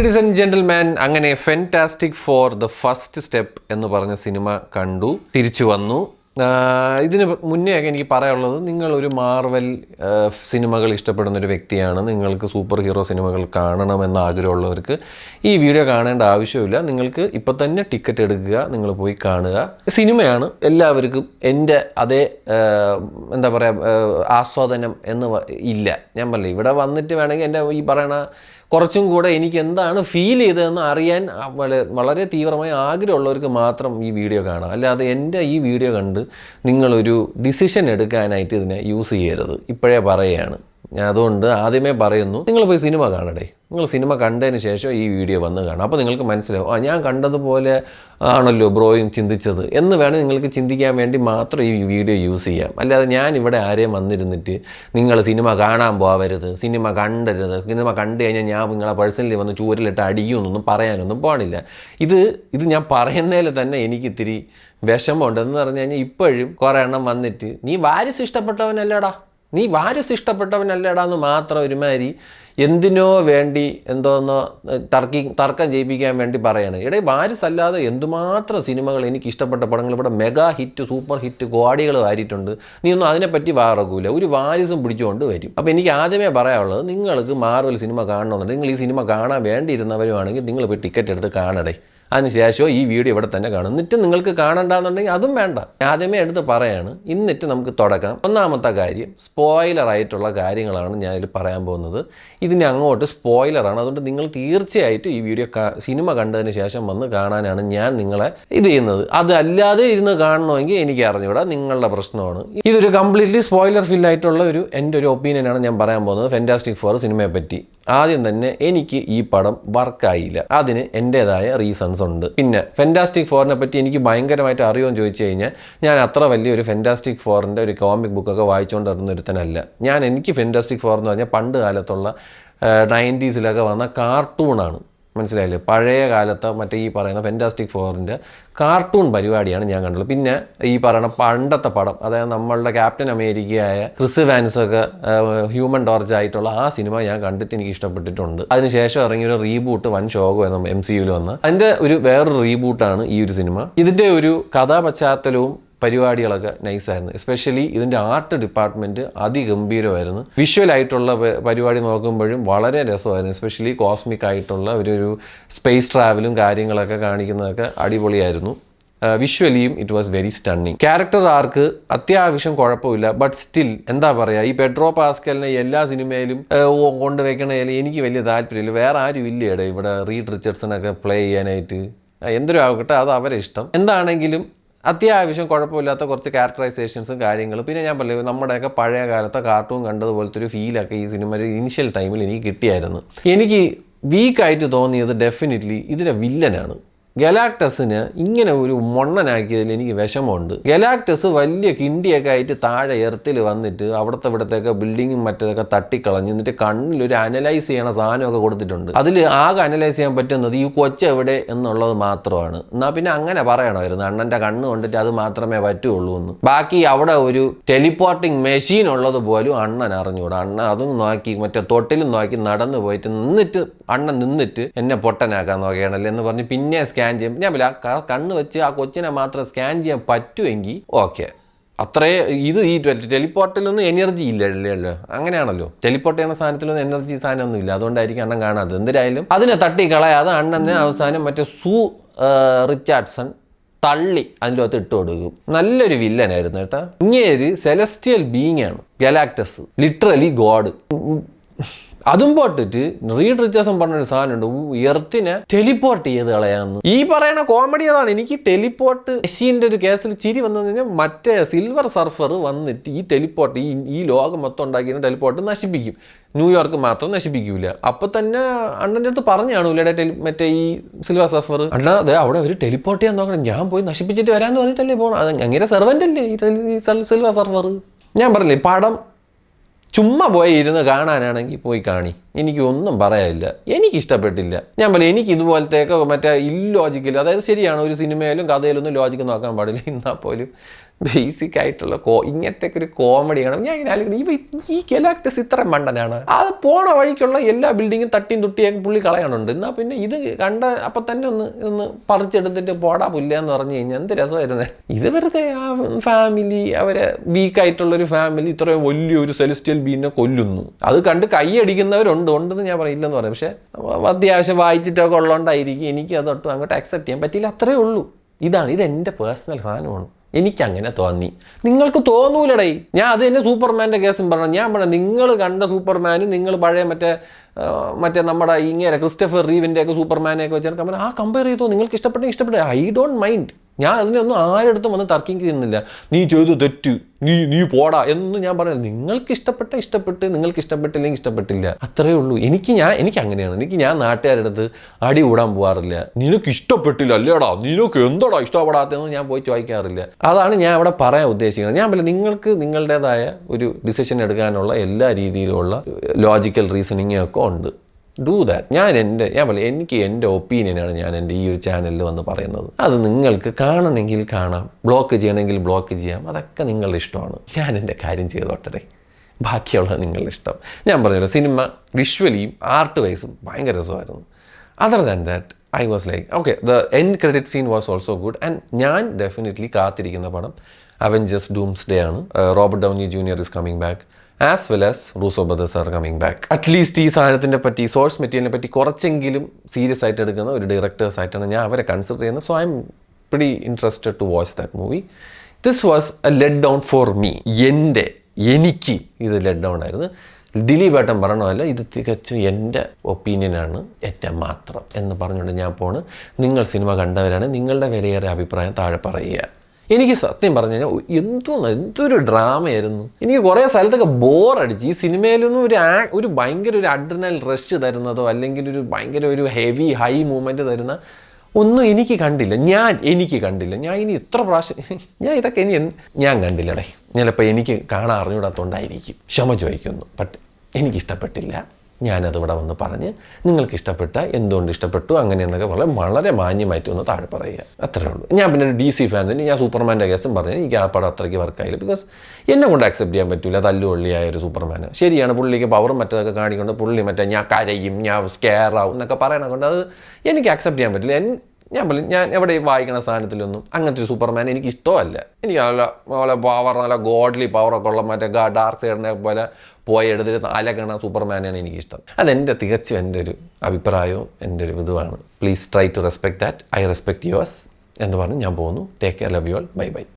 Ladies and gentleman, അങ്ങനെ fantastic for the first step എന്ന് പറഞ്ഞ സിനിമ കണ്ടു, തിരിച്ചു വന്നു. ഇതിന് മുന്നേയൊക്കെ എനിക്ക് പറയാനുള്ളത്, നിങ്ങളൊരു മാർവൽ സിനിമകൾ ഇഷ്ടപ്പെടുന്നൊരു വ്യക്തിയാണ്, നിങ്ങൾക്ക് സൂപ്പർ ഹീറോ സിനിമകൾ കാണണമെന്ന് ആഗ്രഹമുള്ളവർക്ക് ഈ വീഡിയോ കാണേണ്ട ആവശ്യമില്ല. നിങ്ങൾക്ക് ഇപ്പം തന്നെ ടിക്കറ്റ് എടുക്കുക, നിങ്ങൾ പോയി കാണുക. സിനിമയാണ് എല്ലാവർക്കും എൻ്റെ അതേ എന്താ പറയുക ആസ്വാദനം എന്ന് ഇല്ല. ഞാൻ പറഞ്ഞില്ല, ഇവിടെ വന്നിട്ട് വേണമെങ്കിൽ എൻ്റെ ഈ പറയണ കുറച്ചും കൂടെ എനിക്ക് എന്താണ് ഫീൽ ചെയ്തതെന്ന് അറിയാൻ വളരെ തീവ്രമായ ആഗ്രഹമുള്ളവർക്ക് മാത്രം ഈ വീഡിയോ കാണാം. അല്ലാതെ എൻ്റെ ഈ വീഡിയോ കണ്ട് നിങ്ങളൊരു ഡിസിഷൻ എടുക്കാനായിട്ട് ഇതിനെ യൂസ് ചെയ്യരുത്. ഇപ്പോഴേ പറയുകയാണ്. ഞാൻ അതുകൊണ്ട് ആദ്യമേ പറയുന്നു, നിങ്ങൾ പോയി സിനിമ കാണടേ. നിങ്ങൾ സിനിമ കണ്ടതിന് ശേഷം ഈ വീഡിയോ വന്ന് കാണാം. അപ്പോൾ നിങ്ങൾക്ക് മനസ്സിലാവും, ഞാൻ കണ്ടതുപോലെ ആണല്ലോ ബ്രോയും ചിന്തിച്ചത് എന്ന് വേണം നിങ്ങൾക്ക് ചിന്തിക്കാൻ വേണ്ടി മാത്രം ഈ വീഡിയോ യൂസ് ചെയ്യാം. അല്ലാതെ ഞാൻ ഇവിടെ ആരെയും വന്നിരുന്നിട്ട് നിങ്ങൾ സിനിമ കാണാൻ പോവരുത്, സിനിമ കണ്ടരുത്, സിനിമ കണ്ടു കഴിഞ്ഞാൽ ഞാൻ നിങ്ങളെ പേഴ്സണലി വന്ന് ചൂരിലിട്ട് അടിക്കുമെന്നൊന്നും പറയാനൊന്നും പാടില്ല. ഇത് ഞാൻ പറയുന്നതിൽ തന്നെ എനിക്ക് ഇത്തിരി വിഷമമുണ്ട്. എന്ന് പറഞ്ഞു കഴിഞ്ഞാൽ ഇപ്പോഴും കുറേ എണ്ണം വന്നിട്ട് നീ വാരിസ് ഇഷ്ടപ്പെട്ടവനല്ലേടാന്ന് മാത്രം ഒരുമാതിരി എന്തിനോ വേണ്ടി എന്തോന്നോ തർക്കം ചെയ്യിപ്പിക്കാൻ വേണ്ടി പറയാണ്. വാരിസ് അല്ലാതെ എന്തുമാത്രം സിനിമകൾ എനിക്ക് ഇഷ്ടപ്പെട്ട പടങ്ങൾ ഇവിടെ മെഗാ ഹിറ്റ് സൂപ്പർ ഹിറ്റ് കോടികൾ വാരിയിട്ടുണ്ട്. നീ ഒന്നും അതിനെപ്പറ്റി വാറക്കൂല, ഒരു വാരിസും പിടിച്ചുകൊണ്ട് വരും. അപ്പോൾ എനിക്ക് ആദ്യമേ പറയാനുള്ളത്, നിങ്ങൾക്ക് മാർവൽ സിനിമ കാണണമെന്നുണ്ടെങ്കിൽ നിങ്ങൾ ഈ സിനിമ കാണാൻ വേണ്ടിയിരുന്നവരുമാണെങ്കിൽ നിങ്ങൾ പോയി ടിക്കറ്റ് എടുത്ത് കാണടേ. അതിനുശേഷം ഈ വീഡിയോ ഇവിടെ തന്നെ കാണും. എന്നിട്ട് നിങ്ങൾക്ക് കാണണ്ടെന്നുണ്ടെങ്കിൽ അതും വേണ്ട. ആദ്യമേ എടുത്ത് പറയാണ്. എന്നിട്ട് നമുക്ക് തുടക്കാം. ഒന്നാമത്തെ കാര്യം, സ്പോയിലറായിട്ടുള്ള കാര്യങ്ങളാണ് ഞാൻ ഇതിൽ പറയാൻ പോകുന്നത്. ഇതിന് അങ്ങോട്ട് സ്പോയിലറാണ്. അതുകൊണ്ട് നിങ്ങൾ തീർച്ചയായിട്ടും ഈ വീഡിയോ സിനിമ കണ്ടതിന് ശേഷം വന്ന് കാണാനാണ് ഞാൻ നിങ്ങളെ ഇത് ചെയ്യുന്നത്. അതല്ലാതെ ഇരുന്ന് കാണണമെങ്കിൽ എനിക്ക് അറിഞ്ഞൂടാ, നിങ്ങളുടെ പ്രശ്നമാണ്. ഇതൊരു കംപ്ലീറ്റ്ലി സ്പോയിലർ ഫില്ലായിട്ടുള്ള എൻ്റെ ഒരു ഒപ്പീനിയനാണ് ഞാൻ പറയാൻ പോകുന്നത് ഫെന്റാസ്റ്റിക് ഫോർ സിനിമയെ പറ്റി. ആദ്യം തന്നെ എനിക്ക് ഈ പടം വർക്കായില്ല. അതിന് എൻ്റേതായ റീസൺസ് ഉണ്ട്. പിന്നെ ഫെന്റാസ്റ്റിക് ഫോറിനെ പറ്റി എനിക്ക് ഭയങ്കരമായിട്ട് അറിയുമെന്ന് ചോദിച്ചു കഴിഞ്ഞാൽ, ഞാൻ അത്ര വലിയൊരു ഫെന്റാസ്റ്റിക് ഫോറിൻ്റെ ഒരു കോമിക് ബുക്കൊക്കെ വായിച്ചുകൊണ്ടിരുന്ന ഒരുത്തനല്ല. എനിക്ക് ഫെന്റാസ്റ്റിക് ഫോർ എന്ന് പറഞ്ഞാൽ പണ്ട് കാലത്തുള്ള 90s വന്ന കാർട്ടൂണാണ്. മനസ്സിലായില്ലേ? പഴയ കാലത്തെ മറ്റേ ഈ പറയുന്ന ഫെന്റാസ്റ്റിക് ഫോറിൻ്റെ കാർട്ടൂൺ പരിപാടിയാണ് ഞാൻ കണ്ടത്. പിന്നെ ഈ പറയുന്ന പണ്ടത്തെ പടം, അതായത് നമ്മളുടെ ക്യാപ്റ്റൻ അമേരിക്കയായ ക്രിസ് വാൻസൊക്കെ ഹ്യൂമൻ ടോർച്ച് ആയിട്ടുള്ള ആ സിനിമ ഞാൻ കണ്ടിട്ട് എനിക്ക് ഇഷ്ടപ്പെട്ടിട്ടുണ്ട്. അതിനുശേഷം ഇറങ്ങിയൊരു റീബൂട്ട് വൻ ശോകം എന്ന MCUവിൽ വന്ന അതിൻ്റെ വേറൊരു റീബൂട്ടാണ് ഈ ഒരു സിനിമ. ഇതിൻ്റെ ഒരു കഥാപശ്ചാത്തലവും പരിപാടികളൊക്കെ നൈസായിരുന്നു. എസ്പെഷ്യലി ഇതിൻ്റെ ആർട്ട് ഡിപ്പാർട്ട്മെൻറ്റ് അതിഗംഭീരമായിരുന്നു. വിഷ്വലായിട്ടുള്ള പരിപാടി നോക്കുമ്പോഴും വളരെ രസമായിരുന്നു. എസ്പെഷ്യലി കോസ്മിക് ആയിട്ടുള്ള ഒരു സ്പേസ് ട്രാവലും കാര്യങ്ങളൊക്കെ കാണിക്കുന്നതൊക്കെ അടിപൊളിയായിരുന്നു. വിഷ്വലിയും it was very stunning. Character arc അത്യാവശ്യം കുഴപ്പമില്ല. ബട്ട് സ്റ്റിൽ എന്താ പറയുക, ഈ പെഡ്രോ പാസ്കലിനെ എല്ലാ സിനിമയിലും കൊണ്ടുവയ്ക്കണതിൽ എനിക്ക് വലിയ താല്പര്യമില്ല. വേറെ ആരും ഇല്ലേടെ ഇവിടെ റീഡ് റിച്ചർഡ്സണൊക്കെ പ്ലേ ചെയ്യാനായിട്ട്. എന്തൊരു ആവട്ടെ, അത് അവരെ ഇഷ്ടം. എന്താണെങ്കിലും അത്യാവശ്യം കുഴപ്പമില്ലാത്ത കുറച്ച് ക്യാരക്ടറൈസേഷൻസും കാര്യങ്ങളും. പിന്നെ ഞാൻ പറഞ്ഞു, നമ്മുടെയൊക്കെ പഴയ കാലത്തെ കാർട്ടൂൺ കണ്ടതുപോലത്തെ ഒരു ഫീലൊക്കെ ഈ സിനിമ ഇനിഷ്യൽ ടൈമിൽ എനിക്ക് കിട്ടിയായിരുന്നു. എനിക്ക് വീക്കായിട്ട് തോന്നിയത് ഡെഫിനറ്റ്ലി ഇതിലെ വില്ലനാണ്. ഗലാക്ടസിന് ഇങ്ങനെ ഒരു മൊണ്ണനാക്കിയതിൽ എനിക്ക് വിഷമമുണ്ട്. ഗലാക്ടസ് വലിയ കിണ്ടിയൊക്കെ ആയിട്ട് താഴെ എർത്തിൽ വന്നിട്ട് ഇവിടത്തേക്ക് ബിൽഡിങ്ങും മറ്റേതൊക്കെ തട്ടിക്കളഞ്ഞ് എന്നിട്ട് കണ്ണിലൊരു അനലൈസ് ചെയ്യണ സാധനമൊക്കെ കൊടുത്തിട്ടുണ്ട്. അതിൽ ആകെ അനലൈസ് ചെയ്യാൻ പറ്റുന്നത് ഈ കൊച്ചെവിടെ എന്നുള്ളത് മാത്രമാണ്. എന്നാൽ പിന്നെ അങ്ങനെ പറയണമായിരുന്നു, അണ്ണൻ്റെ കണ്ണ് കൊണ്ടിട്ട് അത് മാത്രമേ പറ്റുള്ളൂ എന്ന്. ബാക്കി അവിടെ ഒരു ടെലിപ്പോർട്ടിങ് മെഷീൻ ഉള്ളത് പോലും അണ്ണൻ അറിഞ്ഞുകൂടാ. അണ്ണൻ അതും നോക്കി മറ്റേ തൊട്ടിലും നോക്കി നടന്നു പോയിട്ട് അണ്ണൻ നിന്നിട്ട് എന്നെ പൊട്ടനാക്കാൻ നോക്കുകയാണല്ലോ എന്ന് പറഞ്ഞ് പിന്നെ സ്കാൻ ചെയ്യാം. ഞാൻ ആ കണ്ണ് വെച്ച് ആ കൊച്ചിനെ മാത്രം സ്കാൻ ചെയ്യാൻ പറ്റുമെങ്കിൽ ഓക്കെ. അത്രേ ഇത് ഈ ടെലിപ്പോർട്ടിലൊന്നും എനർജി ഇല്ലല്ലോ. അങ്ങനെയാണല്ലോ, ടെലിപ്പോർട്ട് ചെയ്യുന്ന സാധനത്തിലൊന്നും എനർജി സാധനമൊന്നും ഇല്ല. അതുകൊണ്ടായിരിക്കും അണ്ണൻ കാണാത്തത്. എന്തായാലും അതിനെ തട്ടിക്കളയാതെ അണ്ണനെ അവസാനം മറ്റേ റിച്ചാർഡ്സൺ തള്ളി അതിൻ്റെ അകത്ത് ഇട്ട് കൊടുക്കും. നല്ലൊരു വില്ലനായിരുന്നു കേട്ടാ. ഇങ്ങേര് സെലസ്റ്റിയൽ ബീങ് ആണ് ഗലാക്ടസ്, ലിറ്ററലി ഗോഡ്. അതും പോട്ടിട്ട് റീഡ് റിച്ചേഴ്സൺ പറഞ്ഞൊരു സാധനമുണ്ട്, എർത്തിനെ ടെലിപ്പോർട്ട് ചെയ്ത് കളയാന്ന്. ഈ പറയുന്ന കോമഡി അതാണ്. എനിക്ക് ടെലിപ്പോർട്ട് മെഷീൻ്റെ ഒരു കേസിൽ ചിരി വന്നു കഴിഞ്ഞാൽ, മറ്റേ സിൽവർ സർഫർ വന്നിട്ട് ഈ ടെലിപ്പോർട്ട് ഈ ലോകം മൊത്തം ഉണ്ടാക്കിയ ടെലിപ്പോർട്ട് നശിപ്പിക്കും. ന്യൂയോർക്ക് മാത്രം നശിപ്പിക്കൂല. അപ്പൊ തന്നെ അണ്ണൻ്റെ അടുത്ത് പറഞ്ഞു കാണൂലേ മറ്റേ ഈ സിൽവർ സർഫർ, അണ്ണാ അതെ അവിടെ ഒരു ടെലിപ്പോർട്ട് ചെയ്യാൻ നോക്കണം, ഞാൻ പോയി നശിപ്പിച്ചിട്ട് വരാമെന്ന് പറഞ്ഞിട്ടല്ലേ പോകണം. അത് അങ്ങനെ സെർവൻ്റ് അല്ലേ ഈ സിൽവർ സർഫർ. ഞാൻ പറഞ്ഞില്ലേ, പടം ചുമ്മാ പോയി ഇരുന്ന് കാണാനാണെങ്കിൽ പോയി കാണി, എനിക്കൊന്നും പറയാനില്ല. എനിക്കിഷ്ടപ്പെട്ടില്ല. ഞാൻ പറയും, എനിക്ക് ഇതുപോലത്തെയൊക്കെ മറ്റേ ഇല്ലോജിക്കൽ, അതായത് ശരിയാണ് ഒരു സിനിമയിലും കഥയിലൊന്നും ലോജിക്ക് നോക്കാൻ പാടില്ല. എന്നാൽ പോലും ബേസിക് ആയിട്ടുള്ള ഇങ്ങനത്തെ ഒരു കോമഡിയാണ്. ഞാൻ ഇങ്ങനെ ആലോചിക്കുന്നത്, ഈ ഗലാക്ടസ് ഇത്ര മണ്ടനാണ്. അത് പോണ വഴിക്കുള്ള എല്ലാ ബിൽഡിങ്ങും തട്ടിയും തുട്ടിയൊക്കെ പുള്ളി കളയണുണ്ട്. എന്നാൽ പിന്നെ ഇത് കണ്ട അപ്പം തന്നെ ഒന്ന് പറിച്ചെടുത്തിട്ട് പോടാ പുല്ലെന്ന് പറഞ്ഞു കഴിഞ്ഞാൽ എന്ത് രസമായിരുന്നേ. ഇത് വെറുതെ ആ ഫാമിലി, അവരെ വീക്കായിട്ടുള്ളൊരു ഫാമിലി ഇത്രയും വലിയൊരു സെലസ്റ്റിയൽ ബീനെ കൊല്ലുന്നു. അത് കണ്ട് ഉണ്ടെന്ന് ഞാൻ പറയില്ലെന്ന് പറയാം. പക്ഷേ അത്യാവശ്യം വായിച്ചിട്ടൊക്കെ ഉള്ളതുകൊണ്ടായിരിക്കും എനിക്ക് അതൊട്ടും അങ്ങോട്ട് അക്സെപ്റ്റ് ചെയ്യാൻ പറ്റിയില്ല. അത്രേ ഉള്ളൂ. ഇതെൻ്റെ പേഴ്സണൽ സാധനമാണ്. എനിക്കങ്ങനെ തോന്നി. നിങ്ങൾക്ക് തോന്നൂലടേ. ഞാൻ അത് തന്നെ സൂപ്പർമാൻ്റെ കേസും പറഞ്ഞു. ഞാൻ പറഞ്ഞു, നിങ്ങൾ കണ്ട സൂപ്പർമാനും നിങ്ങൾ പഴയ മറ്റേ നമ്മുടെ ഇങ്ങനെ ക്രിസ്റ്റഫർ റീവിൻ്റെ ഒക്കെ സൂപ്പർമാനെയൊക്കെ വെച്ചാൽ ആ കമ്പയർ ചെയ്തോ, നിങ്ങൾക്ക് ഇഷ്ടപ്പെട്ട ഐ ഡോണ്ട് മൈൻഡ്. ഞാൻ അതിനൊന്നും ആരെടുത്തും വന്ന് തർക്കിക്കുന്നില്ല. നീ ചെയ്തു തെറ്റ്, നീ പോടാ എന്ന് ഞാൻ പറയുന്നത്. നിങ്ങൾക്ക് ഇഷ്ടപ്പെട്ട്, നിങ്ങൾക്ക് ഇഷ്ടപ്പെട്ടില്ലെങ്കിൽ ഇഷ്ടപ്പെട്ടില്ല, അത്രേ ഉള്ളൂ. എനിക്ക് അങ്ങനെയാണ്. ഞാൻ നാട്ടുകാരുടെ അടുത്ത് അടി കൂടാൻ പോകാറില്ല. നിനക്ക് ഇഷ്ടപ്പെട്ടില്ല അല്ലേടാ, നിനക്ക് എന്താടാ ഇഷ്ടപ്പെടാത്തതെന്ന് ഞാൻ പോയി ചോദിക്കാറില്ല. അതാണ് ഞാൻ അവിടെ പറയാൻ ഉദ്ദേശിക്കുന്നത്. ഞാൻ പറയാം, നിങ്ങൾക്ക് നിങ്ങളുടേതായ ഒരു ഡിസിഷൻ എടുക്കാനുള്ള എല്ലാ രീതിയിലുള്ള ലോജിക്കൽ റീസണിങ്ങും ഒക്കെ ഉണ്ട്. Do that. എനിക്ക് എൻ്റെ ഒപ്പീനിയനാണ് ഞാൻ എൻ്റെ ഈ ഒരു ചാനലിൽ വന്ന് പറയുന്നത്. അത് നിങ്ങൾക്ക് കാണണമെങ്കിൽ കാണാം, ബ്ലോക്ക് ചെയ്യണമെങ്കിൽ ബ്ലോക്ക് ചെയ്യാം. അതൊക്കെ നിങ്ങളുടെ ഇഷ്ടമാണ്. ഞാൻ എൻ്റെ കാര്യം ചെയ്തോട്ടെ, ബാക്കിയുള്ള നിങ്ങളുടെ ഇഷ്ടം. ഞാൻ പറഞ്ഞല്ലോ, സിനിമ വിഷ്വലിയും ആർട്ട് വൈസും ഭയങ്കര രസമായിരുന്നു. Other than that I was like okay, the end credit scene was also good. And ഞാൻ ഡെഫിനറ്റ്ലി കാത്തിരിക്കുന്ന പടം അവെഞ്ചേഴ്സ് ഡൂംസ്ഡേ ആണ്. Robert Downey Junior is coming back, as well as Russo Brothers are coming back. At least ഈ സാധനത്തിനെ പറ്റി, source മെറ്റീരിയലിനെ പറ്റി കുറച്ചെങ്കിലും സീരിയസ് ആയിട്ട് എടുക്കുന്ന ഒരു ഡയറക്ടേഴ്സ് ആയിട്ടാണ് ഞാൻ അവരെ കൺസിഡർ ചെയ്യുന്നത്. So I am pretty interested to watch that movie. This was a let down for me. എനിക്ക് ഇത് ലെറ്റ് ഡൗൺ ആയിരുന്നു. ദിലീപ് ഏട്ടൻ പറയണമല്ല, ഇത് തികച്ചും എൻ്റെ ഒപ്പീനിയനാണ്, എൻ്റെ മാത്രം എന്ന് പറഞ്ഞുകൊണ്ട് ഞാൻ പോണ്. നിങ്ങൾ സിനിമ കണ്ടവരാണ്, നിങ്ങളുടെ വിലയേറിയ അഭിപ്രായം താഴെ പറയുക. എനിക്ക് സത്യം പറഞ്ഞു കഴിഞ്ഞാൽ എന്തൊരു ഡ്രാമയായിരുന്നു. എനിക്ക് കുറേ സ്ഥലത്തൊക്കെ ബോറടിച്ച്. ഈ സിനിമയിലൊന്നും ഒരു ഭയങ്കര ഒരു അഡ്രിനൽ റഷ് തരുന്നതോ അല്ലെങ്കിൽ ഒരു ഭയങ്കര ഒരു ഹെവി ഹൈ മൂവ്മെൻറ്റ് തരുന്ന ഒന്നും എനിക്ക് കണ്ടില്ല. ഞാൻ ഇനി എത്ര പ്രാവശ്യം ഇതൊക്കെ ഞാൻ കണ്ടില്ലടേ. ചിലപ്പോൾ എനിക്ക് കാണാൻ അറിഞ്ഞൂടാത്തതുകൊണ്ടായിരിക്കും, ക്ഷമ ചോദിക്കുന്നു. ബട്ട് എനിക്കിഷ്ടപ്പെട്ടില്ല. ഞാനത് ഇവിടെ വന്ന് പറഞ്ഞ് നിങ്ങൾക്ക് ഇഷ്ടപ്പെട്ട, എന്തുകൊണ്ട് ഇഷ്ടപ്പെട്ടു, അങ്ങനെയെന്നൊക്കെ വളരെ മാന്യമായിട്ട് ഒന്ന് താഴെ പറയുക, അത്രേ ഉള്ളൂ. ഞാൻ പിന്നെ ഒരു DC ഫാൻ തന്നെ. ഞാൻ സൂപ്പർമാൻ്റെ കേസും പറഞ്ഞു, എനിക്ക് ആ പടം അത്രയ്ക്ക് വർക്കായില്ല. ബിക്കോസ് എന്നെ കൊണ്ട് അക്സെപ്റ്റ് ചെയ്യാൻ പറ്റില്ല തല്ലുകൊള്ളിയായ ഒരു സൂപ്പർമാൻ. ശരിയാണ്, പുള്ളിക്ക് പവറും മറ്റതൊക്കെ കാണിക്കൊണ്ട് പുള്ളി ഞാൻ കരയും, ഞാൻ സ്കെയറാവും എന്നൊക്കെ പറയണ കൊണ്ട് അത് എനിക്ക് അക്സെപ്റ്റ് ചെയ്യാൻ പറ്റില്ല. ഞാൻ എവിടെ വായിക്കണ സാധനത്തിലൊന്നും അങ്ങനത്തെ ഒരു സൂപ്പർമാൻ എനിക്ക് ഇഷ്ടമല്ല. എനിക്ക് നല്ല പവർ, നല്ല ഗോഡ്ലി പവറൊക്കെ ഉള്ള ഡാർക്ക് സൈഡിനെ പോലെ പോയി എടുത്തിട്ട് അലക്കണ സൂപ്പർമാനാണ് എനിക്കിഷ്ടം. അതെൻ്റെ തികച്ചും എൻ്റെ ഒരു അഭിപ്രായവും എൻ്റെ ഒരു ഇതുമാണ്. Please try to respect that. I respect yours എന്ന് പറഞ്ഞ് ഞാൻ പോകുന്നു. Take care, love you all, bye by.